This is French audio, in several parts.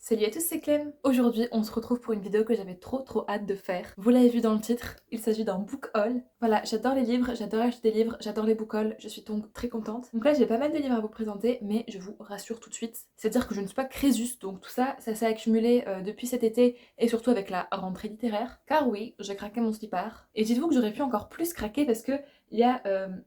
Salut à tous, c'est Clem. Aujourd'hui, on se retrouve pour une vidéo que j'avais trop hâte de faire. Vous l'avez vu dans le titre, il s'agit d'un book haul. Voilà, j'adore les livres, j'adore acheter des livres, j'adore les book hauls, je suis donc très contente. Donc là, j'ai pas mal de livres à vous présenter, mais je vous rassure tout de suite, c'est-à-dire que je ne suis pas crésus, donc tout ça, ça s'est accumulé depuis cet été et surtout avec la rentrée littéraire. Car oui, j'ai craqué mon slipper. Et dites-vous que j'aurais pu encore plus craquer parce que il y a,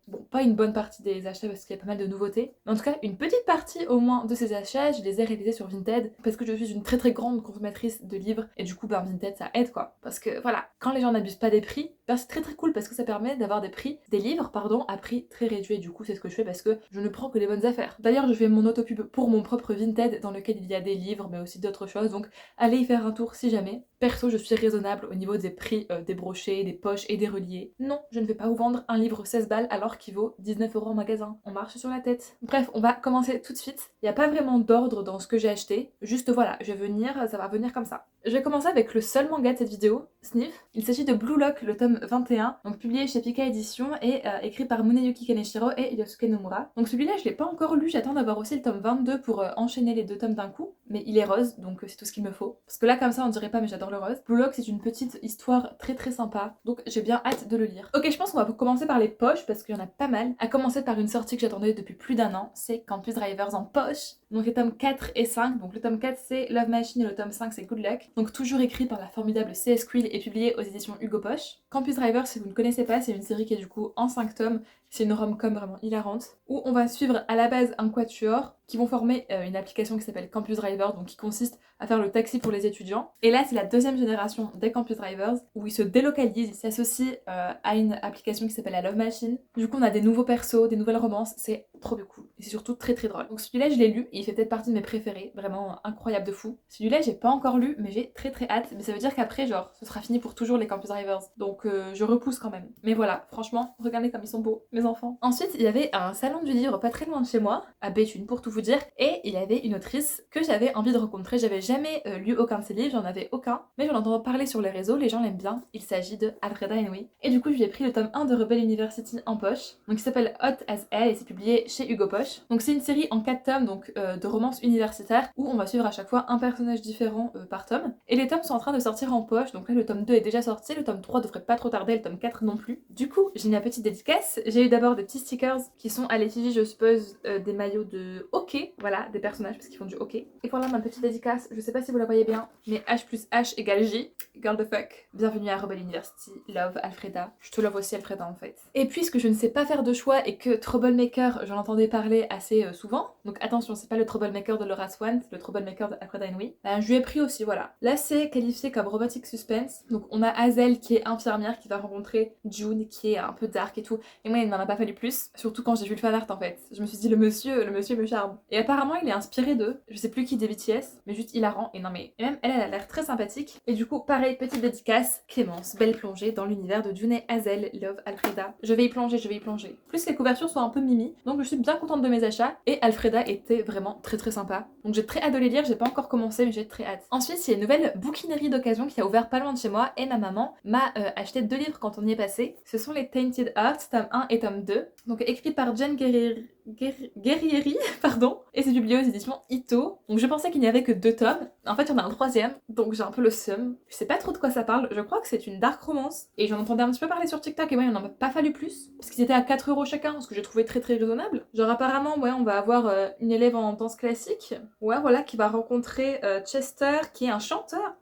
bon, pas une bonne partie des achats parce qu'il y a pas mal de nouveautés, mais en tout cas, une petite partie au moins de ces achats, je les ai réalisés sur Vinted parce que je suis une très grande consommatrice de livres et du coup, ben Vinted ça aide quoi. Parce que voilà, quand les gens n'abusent pas des prix, ben c'est très cool parce que ça permet d'avoir des livres, pardon, à prix très réduit et du coup, c'est ce que je fais parce que je ne prends que les bonnes affaires. D'ailleurs, je fais mon autopub pour mon propre Vinted dans lequel il y a des livres mais aussi d'autres choses, donc allez y faire un tour si jamais. Perso, je suis raisonnable au niveau des prix des brochets, des poches et des reliés. Non, je ne vais pas vous vendre un livre 16 balles alors qu'il vaut 19 € en magasin. On marche sur la tête. Bref, on va commencer tout de suite. Il n'y a pas vraiment d'ordre dans ce que j'ai acheté. Juste voilà, ça va venir comme ça. Je vais commencer avec le seul manga de cette vidéo, Sniff. Il s'agit de Blue Lock, le tome 21, donc publié chez Pika Édition et écrit par Muneyuki Kaneshiro et Yosuke Nomura. Donc celui-là, je l'ai pas encore lu, j'attends d'avoir aussi le tome 22 pour enchaîner les deux tomes d'un coup, mais il est rose, donc c'est tout ce qu'il me faut. Parce que là, comme ça, on dirait pas, mais j'adore le rose. Blue Lock, c'est une petite histoire très sympa, donc j'ai bien hâte de le lire. Ok, je pense qu'on va commencer par les poches, parce qu'il y en a pas mal. À commencer par une sortie que j'attendais depuis plus d'un an, c'est Campus Drivers en poche. Donc les tomes 4 et 5, donc le tome 4 c'est Love Machine et le tome 5 c'est Good Luck. Donc toujours écrit par la formidable C.S. Quill et publié aux éditions Hugo Poche. Campus Drivers, si vous ne connaissez pas, c'est une série qui est du coup en 5 tomes. C'est une rom-com vraiment hilarante, où on va suivre à la base un quatuor qui vont former une application qui s'appelle Campus Driver, donc qui consiste à faire le taxi pour les étudiants. Et là, c'est la deuxième génération des Campus Drivers, où ils se délocalisent, ils s'associent à une application qui s'appelle la Love Machine. Du coup, on a des nouveaux persos, des nouvelles romances, c'est trop cool. Et c'est surtout très drôle. Donc celui-là, je l'ai lu, et il fait peut-être partie de mes préférés, vraiment incroyable de fou. Celui-là, j'ai pas encore lu, mais j'ai très hâte. Mais ça veut dire qu'après, genre, ce sera fini pour toujours les Campus Drivers. Donc je repousse quand même. Mais voilà, franchement, regardez comme ils sont beaux, mes enfants. Ensuite, il y avait un salon du livre pas très loin de chez moi, à Béthune pour tout vous dire, et il y avait une autrice que j'avais envie de rencontrer. J'avais jamais lu aucun de ses livres, j'en avais aucun, mais j'en entends parler sur les réseaux, les gens l'aiment bien. Il s'agit de Alfreda Henry. Et du coup, je lui ai pris le tome 1 de Rebel University en poche, donc il s'appelle Hot as Hell et c'est publié chez Hugo Poche. Donc c'est une série en 4 tomes, donc de romance universitaire, où on va suivre à chaque fois un personnage différent par tome. Et les tomes sont en train de sortir en poche, donc là le tome 2 est déjà sorti, le tome 3 devrait pas trop tarder, le tome 4 non plus. Du coup, j'ai mis ma petite dédicace. J'ai eu d'abord des petits stickers qui sont à l'effigie, je suppose, des maillots de hockey, voilà, des personnages parce qu'ils font du hockey. Et voilà ma petite dédicace, je sais pas si vous la voyez bien, mais H plus H égale J, girl the fuck. Bienvenue à Rebel University, love Alfreda. Je te love aussi Alfreda en fait. Et puisque je ne sais pas faire de choix et que Troublemaker, j'en entendais parler assez souvent, donc attention, c'est pas le Troublemaker de Laura Swan, c'est le Troublemaker de Alfreda Henry, je lui ai pris aussi, voilà. Là c'est qualifié comme robotic suspense, donc on a Hazel qui est infirmière qui va rencontrer June qui est un peu dark et tout, et moi il m'en a pas fallu plus, surtout quand j'ai vu le fanart en fait. Je me suis dit le monsieur me charme. Et apparemment il est inspiré d'eux, je sais plus qui des BTS, mais juste hilarant, et non mais, et même elle a l'air très sympathique. Et du coup, pareil, petite dédicace, Clémence, belle plongée dans l'univers de June et Hazel, love Alfreda. Je vais y plonger. Plus les couvertures sont un peu mimi, donc je suis bien contente de mes achats, et Alfreda était vraiment très sympa. Donc j'ai très hâte de les lire, j'ai pas encore commencé, mais j'ai très hâte. Ensuite, il y a une nouvelle bouquinerie d'occasion qui a ouvert pas loin de chez moi, et ma maman m'a acheté 2 livres quand on y est passé. Ce sont les Tainted Hearts, tome 1 et tome 2, donc écrit par Jen Guerrieri, pardon, et c'est publié aux éditions Ito. Donc je pensais qu'il n'y avait que 2 tomes, en fait il y en a un 3ème, donc j'ai un peu le seum. Je sais pas trop de quoi ça parle, je crois que c'est une dark romance, et j'en entendais un petit peu parler sur TikTok, et moi il n'en a pas fallu plus, parce qu'ils étaient à 4 € chacun, ce que j'ai trouvé très raisonnable. Genre apparemment, ouais, on va avoir une élève en danse classique, ouais voilà, qui va rencontrer Chester, qui est un chanteur.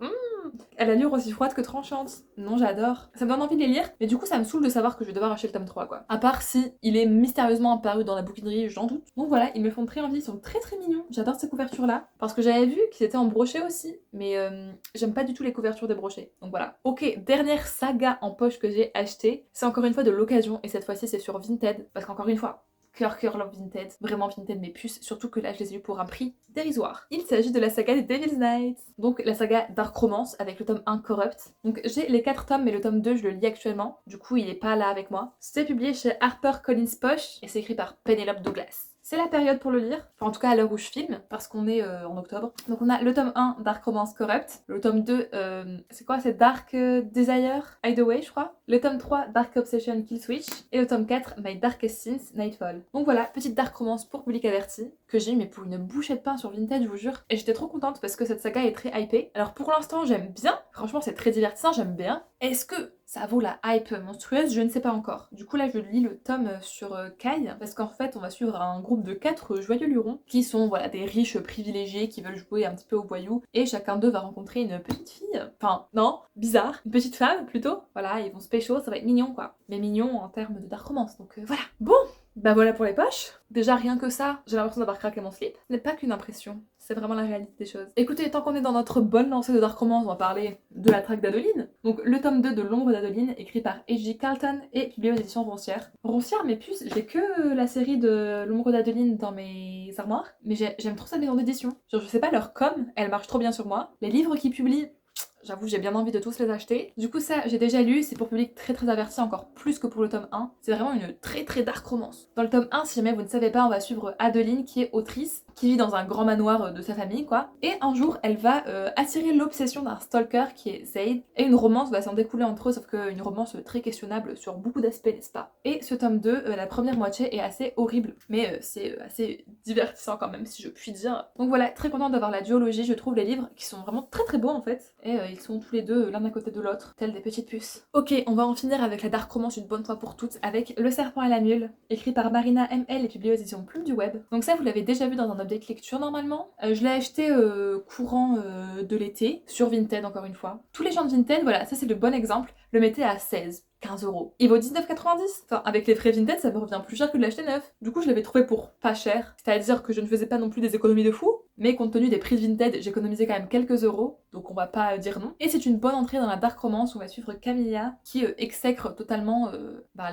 Elle a l'allure aussi froide que tranchante. Non, j'adore. Ça me donne envie de les lire, mais du coup, ça me saoule de savoir que je vais devoir acheter le tome 3, quoi. À part si il est mystérieusement apparu dans la bouquinerie, j'en doute. Donc voilà, ils me font très envie, ils sont très mignons. J'adore ces couvertures-là, parce que j'avais vu qu'ils étaient en brochet aussi, mais j'aime pas du tout les couvertures des brochets. Donc voilà. Ok, dernière saga en poche que j'ai achetée, c'est encore une fois de l'occasion, et cette fois-ci c'est sur Vinted, parce qu'encore une fois, cœur love Vinted, vraiment Vinted mes puces, surtout que là je les ai eu pour un prix dérisoire. Il s'agit de la saga des Devil's Nights, donc la saga Dark Romance avec le tome 1 Corrupt. Donc j'ai les 4 tomes mais le tome 2 je le lis actuellement, du coup il est pas là avec moi. C'est publié chez HarperCollins Poche et c'est écrit par Penelope Douglas. C'est la période pour le lire, enfin en tout cas à l'heure où je filme, parce qu'on est en octobre. Donc on a le tome 1, Dark Romance Corrupt, le tome 2, c'est quoi, c'est Dark Desire Hideaway je crois, le tome 3, Dark Obsession Kill Switch, et le tome 4, My Darkest Sins Nightfall. Donc voilà, petite dark romance pour public averti, que j'ai eu mais pour une bouchée de pain sur Vinted, je vous jure, et j'étais trop contente parce que cette saga est très hypée. Alors pour l'instant j'aime bien, franchement c'est très divertissant, j'aime bien. Est-ce que ça vaut la hype monstrueuse? Je ne sais pas encore. Du coup là je lis le tome sur Kai, parce qu'en fait on va suivre un groupe de 4 joyeux lurons, qui sont voilà des riches privilégiés qui veulent jouer un petit peu au voyou, et chacun d'eux va rencontrer une petite fille, enfin non, bizarre, une petite femme plutôt, voilà, ils vont se pécho, ça va être mignon quoi, mais mignon en termes de dark romance, donc voilà. Bon, bah voilà pour les poches. Déjà rien que ça, j'ai l'impression d'avoir craqué mon slip. Ce n'est pas qu'une impression, c'est vraiment la réalité des choses. Écoutez, tant qu'on est dans notre bonne lancée de dark romance, on va parler de la traque d'Adeline. Donc le tome 2 de L'ombre d'Adeline, écrit par H.G. Carlton et publié aux éditions Roncière. Roncière, mes puces, j'ai que la série de L'ombre d'Adeline dans mes armoires, mais j'aime trop sa maison d'édition. Genre je sais pas, leur com, elle marche trop bien sur moi. Les livres qu'ils publient, j'avoue, j'ai bien envie de tous les acheter. Du coup, ça, j'ai déjà lu, c'est pour public très très averti, encore plus que pour le tome 1. C'est vraiment une très très dark romance. Dans le tome 1, si jamais vous ne savez pas, on va suivre Adeline, qui est autrice, qui vit dans un grand manoir de sa famille, quoi. Et un jour, elle va attirer l'obsession d'un stalker qui est Zaid, et une romance va s'en découler entre eux, sauf qu'une romance très questionnable sur beaucoup d'aspects, n'est-ce pas? Et ce tome 2, la première moitié est assez horrible, mais c'est assez divertissant quand même, si je puis dire. Donc voilà, très contente d'avoir la duologie, je trouve les livres qui sont vraiment très très beaux en fait, et ils sont tous les deux l'un à côté de l'autre, tels des petites puces. Ok, on va en finir avec la dark romance une bonne fois pour toutes, avec Le Serpent et la Mule, écrit par Marina M.L. et publié aux éditions Plume du Web. Donc ça, vous l'avez déjà vu dans un update lecture normalement. Je l'ai acheté courant de l'été, sur Vinted encore une fois. Tous les gens de Vinted, voilà, ça c'est le bon exemple, le mettaient à 16. 15€. Il vaut 19,90€. Enfin, avec les frais Vinted, ça me revient plus cher que de l'acheter neuf. Du coup, je l'avais trouvé pour pas cher. C'est-à-dire que je ne faisais pas non plus des économies de fou, mais compte tenu des prix de Vinted, j'économisais quand même quelques euros, donc on va pas dire non. Et c'est une bonne entrée dans la dark romance où on va suivre Camilla, qui exècre totalement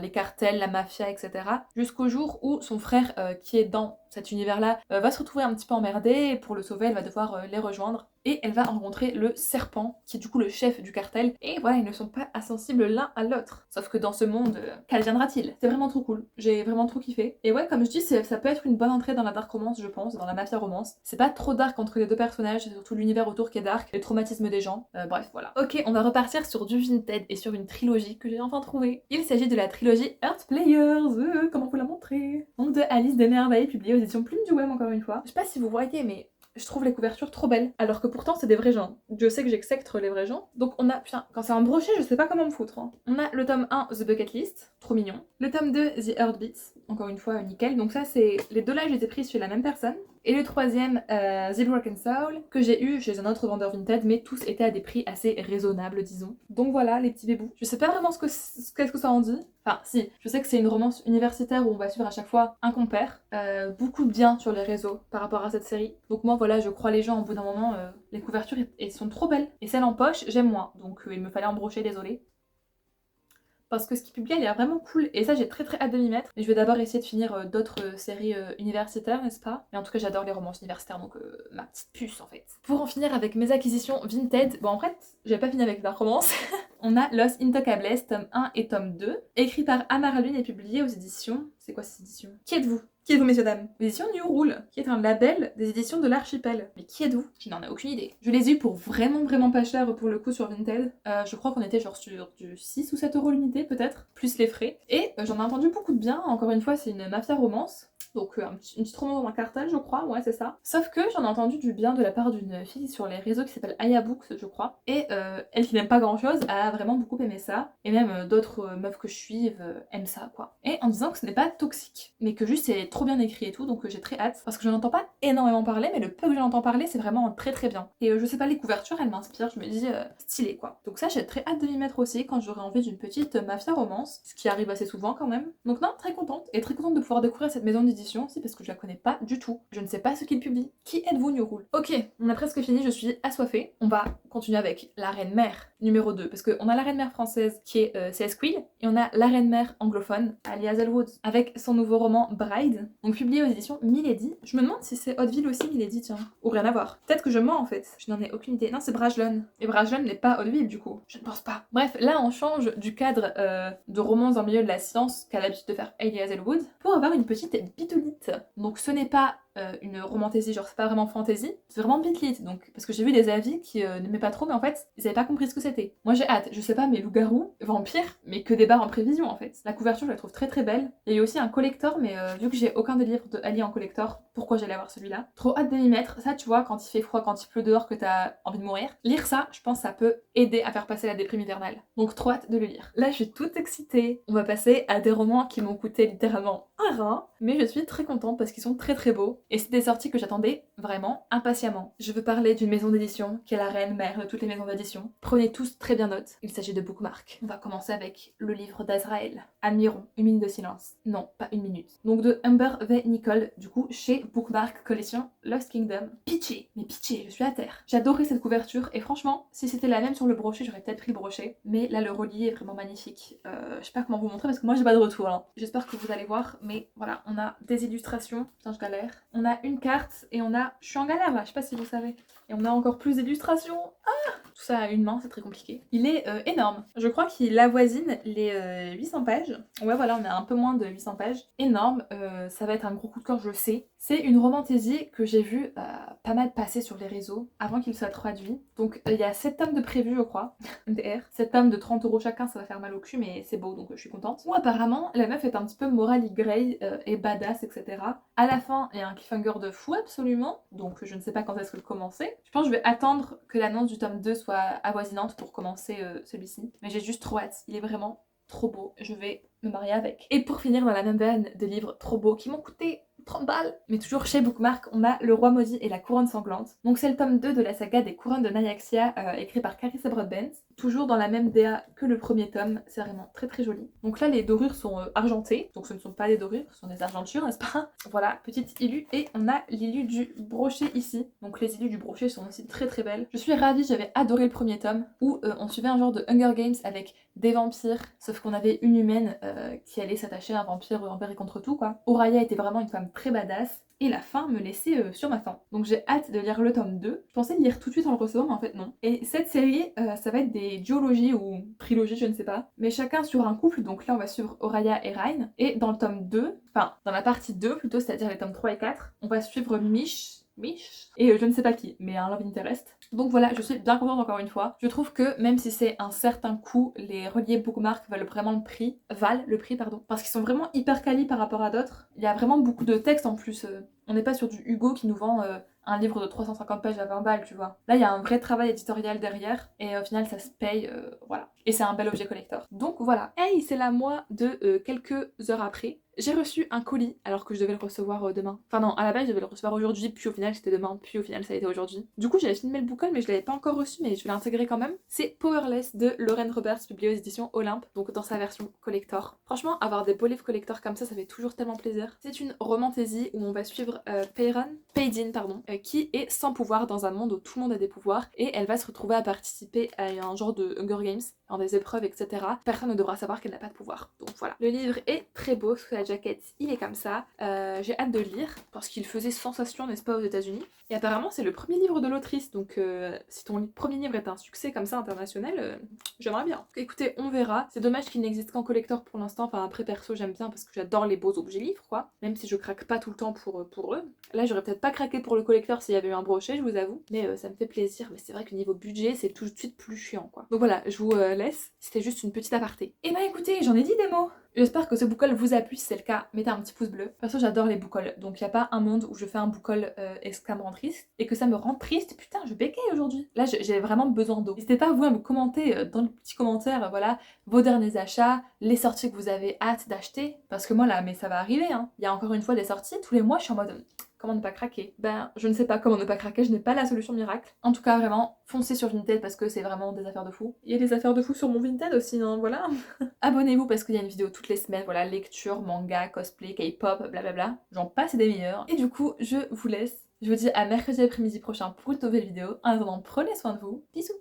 les cartels, la mafia, etc. Jusqu'au jour où son frère, qui est dans cet univers-là, va se retrouver un petit peu emmerdé, et pour le sauver, elle va devoir les rejoindre. Et elle va rencontrer le serpent, qui est du coup le chef du cartel, et voilà, ils ne sont pas insensibles l'un à l'autre. Sauf que dans ce monde, qu'adviendra-t-il? C'est vraiment trop cool, j'ai vraiment trop kiffé. Et ouais, comme je dis, ça peut être une bonne entrée dans la dark romance, je pense, dans la mafia romance. C'est pas trop dark entre les deux personnages, c'est surtout l'univers autour qui est dark, les traumatismes des gens, bref, voilà. Ok, on va repartir sur du Vinted et sur une trilogie que j'ai enfin trouvée. Il s'agit de la trilogie Earth Players, comment vous la montrer? Donc de Alice des Merveilles, publiée aux éditions Plume du Web encore une fois. Je sais pas si vous voyez, mais je trouve les couvertures trop belles, alors que pourtant c'est des vrais gens. Je sais que j'exècre les vrais gens. Donc on a, putain, quand c'est en brochet, je sais pas comment me foutre. Hein. On a le tome 1, The Bucket List, trop mignon. Le tome 2, The Heartbeats, encore une fois, nickel. Donc ça, c'est les deux là, je les ai pris chez la même personne. Et le troisième, The Broken Soul, que j'ai eu chez un autre vendeur Vinted, mais tous étaient à des prix assez raisonnables, disons. Donc voilà, les petits bébous. Je sais pas vraiment qu'est-ce que ça en dit. Enfin, si, je sais que c'est une romance universitaire où on va suivre à chaque fois un compère. Beaucoup de bien sur les réseaux par rapport à cette série. Donc moi, voilà, je crois les gens, au bout d'un moment, les couvertures, elles sont trop belles. Et celles en poche, j'aime moins. Donc il me fallait embrocher, désolé. Parce que ce qui publie, elle est vraiment cool. Et ça, j'ai très très hâte de m'y mettre. Mais je vais d'abord essayer de finir d'autres séries universitaires, n'est-ce pas? Mais en tout cas, j'adore les romances universitaires, donc ma petite puce en fait. Pour en finir avec mes acquisitions Vinted, bon en fait, j'ai pas fini avec la romance. On a Los Intocables, tome 1 et tome 2, écrit par Amara Lune et publié aux éditions... C'est quoi ces éditions? Qui êtes-vous? Qui êtes-vous, messieurs, dames? L'édition New Rule, qui est un label des éditions de l'Archipel. Mais qui êtes-vous? Je n'en ai aucune idée. Je les ai eu pour vraiment pas cher pour le coup sur Vinted. Je crois qu'on était genre sur du 6 ou 7€ l'unité peut-être, plus les frais. Et j'en ai entendu beaucoup de bien, encore une fois c'est une mafia romance. Donc une petite romance dans un cartel je crois, ouais c'est ça. Sauf que j'en ai entendu du bien de la part d'une fille sur les réseaux qui s'appelle Aya Books je crois. Et elle qui n'aime pas grand chose a vraiment beaucoup aimé ça. Et même d'autres meufs que je suive aiment ça quoi. Et en disant que ce n'est pas toxique, mais que juste c'est trop bien écrit et tout, donc j'ai très hâte. Parce que je n'entends pas énormément parler, mais le peu que j'en entends parler c'est vraiment très bien. Et je sais pas, les couvertures elles m'inspirent, je me dis stylé quoi. Donc ça j'ai très hâte de m'y mettre aussi quand j'aurai envie d'une petite mafia romance, ce qui arrive assez souvent quand même. Donc non, très contente, et très contente de pouvoir découvrir cette maison d'édition aussi parce que je la connais pas du tout. Je ne sais pas ce qu'il publie. Qui êtes-vous, New Rule? Ok, on a presque fini, je suis assoiffée. On va continuer avec la reine mère numéro 2, parce qu'on a la reine-mère française qui est C.S. Quill, et on a la reine-mère anglophone, Ali Hazelwood, avec son nouveau roman Bride, donc publié aux éditions Milady. Je me demande si c'est Hauteville aussi Milady, tiens, ou rien à voir. Peut-être que je mens en fait, je n'en ai aucune idée. Non, c'est Bragelonne, et Bragelonne n'est pas Hauteville du coup, je ne pense pas. Bref, là on change du cadre de romance dans le milieu de la science qu'a l'habitude de faire Ali Hazelwood, pour avoir une petite bitounite. Donc ce n'est pas une romantasy, genre c'est pas vraiment fantasy, c'est vraiment bitlit, donc parce que j'ai vu des avis qui n'aimaient pas trop, mais en fait ils avaient pas compris ce que c'était. Moi j'ai hâte, je sais pas, mais loup-garou, vampire, mais que des barres en prévision en fait. La couverture je la trouve très très belle. Il y a eu aussi un collector, mais vu que j'ai aucun des livres de Ali en collector, pourquoi j'allais avoir celui-là? Trop hâte de m'y mettre, ça tu vois, quand il fait froid, quand il pleut dehors, que t'as envie de mourir, lire ça, je pense ça peut aider à faire passer la déprime hivernale. Donc trop hâte de le lire. Là je suis toute excitée, on va passer à des romans qui m'ont coûté littéralement un rein, mais je suis très contente parce qu'ils sont très très beaux, et c'est des sorties que j'attendais vraiment impatiemment. Je veux parler d'une maison d'édition qui est la reine mère de toutes les maisons d'édition. Prenez tous très bien note, il s'agit de Bookmark. On va commencer avec le livre d'Azraël. Admirons, une minute de silence. Non, pas une minute. Donc de Humber V. Nicole, du coup, chez Bookmark Collection Lost Kingdom. Pitché, mais pitché, je suis à terre. J'adorais cette couverture, et franchement, si c'était la même sur le brochet, j'aurais peut-être pris le brochet, mais là le relié est vraiment magnifique. Je sais pas comment vous montrer parce que moi j'ai pas de retour, hein. J'espère que vous allez voir, mais voilà, on a des illustrations. Putain, je galère. On a une carte et on a... Je suis en galère là, je sais pas si vous savez. Et on a encore plus d'illustrations. Ah, tout ça à une main, c'est très compliqué. Il est énorme. Je crois qu'il avoisine les 800 pages. Ouais, voilà, on a un peu moins de 800 pages. Énorme, ça va être un gros coup de cœur, je le sais. C'est une romantasy que j'ai vu pas mal passer sur les réseaux avant qu'il soit traduit. Donc il y a 7 tomes de prévus, je crois. DR. 7 tomes de 30 € chacun, ça va faire mal au cul, mais c'est beau, donc je suis contente. Ou apparemment, la meuf est un petit peu morally grey et badass, etc. À la fin, il y a un cliffhanger de fou absolument, donc je ne sais pas quand est-ce que le commencer. Je pense que je vais attendre que l'annonce du tome 2 soit avoisinante pour commencer celui-ci. Mais j'ai juste trop hâte, il est vraiment trop beau, je vais me marier avec. Et pour finir dans la même veine de livres trop beaux qui m'ont coûté 30 balles. Mais toujours chez Bookmark, on a Le Roi Maudit et la Couronne Sanglante. Donc c'est le tome 2 de la saga des couronnes de Nyaxia, écrit par Carissa Broadbent. Toujours dans la même DA que le premier tome, c'est vraiment très très joli. Donc là les dorures sont argentées, donc ce ne sont pas des dorures, ce sont des argentures, n'est-ce pas? Voilà, petite illu, et on a l'illu du brochet ici. Donc les illus du brochet sont aussi très très belles. Je suis ravie, j'avais adoré le premier tome, où on suivait un genre de Hunger Games avec des vampires, sauf qu'on avait une humaine qui allait s'attacher à un vampire envers et contre tout quoi. Oraya était vraiment une femme très badass, et la fin me laissait sur ma faim. Donc j'ai hâte de lire le tome 2. Je pensais le lire tout de suite en le recevant, mais en fait non. Et cette série, ça va être des duologies ou trilogies, je ne sais pas, mais chacun sur un couple. Donc là on va suivre Oraya et Rain, et dans le tome 2, enfin dans la partie 2 plutôt, c'est-à-dire les tomes 3 et 4, on va suivre Mish, et je ne sais pas qui, mais un love interest. Donc voilà, je suis bien contente encore une fois. Je trouve que même si c'est un certain coût, les reliés Bookmark valent vraiment le prix, parce qu'ils sont vraiment hyper quali par rapport à d'autres. Il y a vraiment beaucoup de textes en plus. On n'est pas sur du Hugo qui nous vend un livre de 350 pages à 20 balles, tu vois. Là, il y a un vrai travail éditorial derrière, et au final, ça se paye, voilà. Et c'est un bel objet collector. Donc voilà. Hey, c'est la moi de quelques heures après. J'ai reçu un colis alors que je devais le recevoir demain. Enfin non, à la base je devais le recevoir aujourd'hui, puis au final c'était demain, puis au final ça a été aujourd'hui. Du coup j'avais filmé le book haul mais je l'avais pas encore reçu, mais je vais l'intégrer quand même. C'est Powerless de Lauren Roberts, publié aux éditions Olympe, donc dans sa version collector. Franchement, avoir des beaux livres collector comme ça fait toujours tellement plaisir. C'est une romantasy où on va suivre Paydin, qui est sans pouvoir dans un monde où tout le monde a des pouvoirs, et elle va se retrouver à participer à un genre de Hunger Games, dans des épreuves, etc. Personne ne devra savoir qu'elle n'a pas de pouvoir. Donc voilà. Le livre est très beau, sous la jaquette, il est comme ça. J'ai hâte de le lire, parce qu'il faisait sensation, n'est-ce pas, aux États-Unis. Et apparemment, c'est le premier livre de l'autrice, donc si ton premier livre est un succès comme ça international, j'aimerais bien. Écoutez, on verra. C'est dommage qu'il n'existe qu'en collector pour l'instant. Enfin, après, perso, j'aime bien parce que j'adore les beaux objets livres, quoi. Même si je craque pas tout le temps pour eux. Là, j'aurais peut-être pas craqué pour le collector s'il y avait eu un brochet, je vous avoue. Mais ça me fait plaisir. Mais c'est vrai que niveau budget, c'est tout de suite plus chiant, quoi. Donc voilà, je vous laisse. C'était juste une petite aparté. Et bah écoutez, j'en ai dit des mots. J'espère que ce book haul vous a plu. Si c'est le cas, mettez un petit pouce bleu. Perso, j'adore les book hauls. Donc il n'y a pas un monde où je fais un book haul extrêmement triste et que ça me rend triste. Putain, je bégaye aujourd'hui. Là, j'ai vraiment besoin d'eau. N'hésitez pas, vous, à me commenter dans le petit commentaire, voilà, vos derniers achats, les sorties que vous avez hâte d'acheter. Parce que moi, là, mais ça va arriver, hein. Il y a encore une fois des sorties. Tous les mois, je suis en mode... Comment ne pas craquer? Ben, je ne sais pas comment ne pas craquer, je n'ai pas la solution miracle. En tout cas, vraiment, foncez sur Vinted parce que c'est vraiment des affaires de fou. Il y a des affaires de fou sur mon Vinted aussi, hein, voilà. Abonnez-vous parce qu'il y a une vidéo toutes les semaines, voilà, lecture, manga, cosplay, K-pop, blablabla. J'en passe et des meilleurs. Et du coup, je vous laisse. Je vous dis à mercredi après-midi prochain pour une nouvelle vidéo. En attendant, prenez soin de vous. Bisous!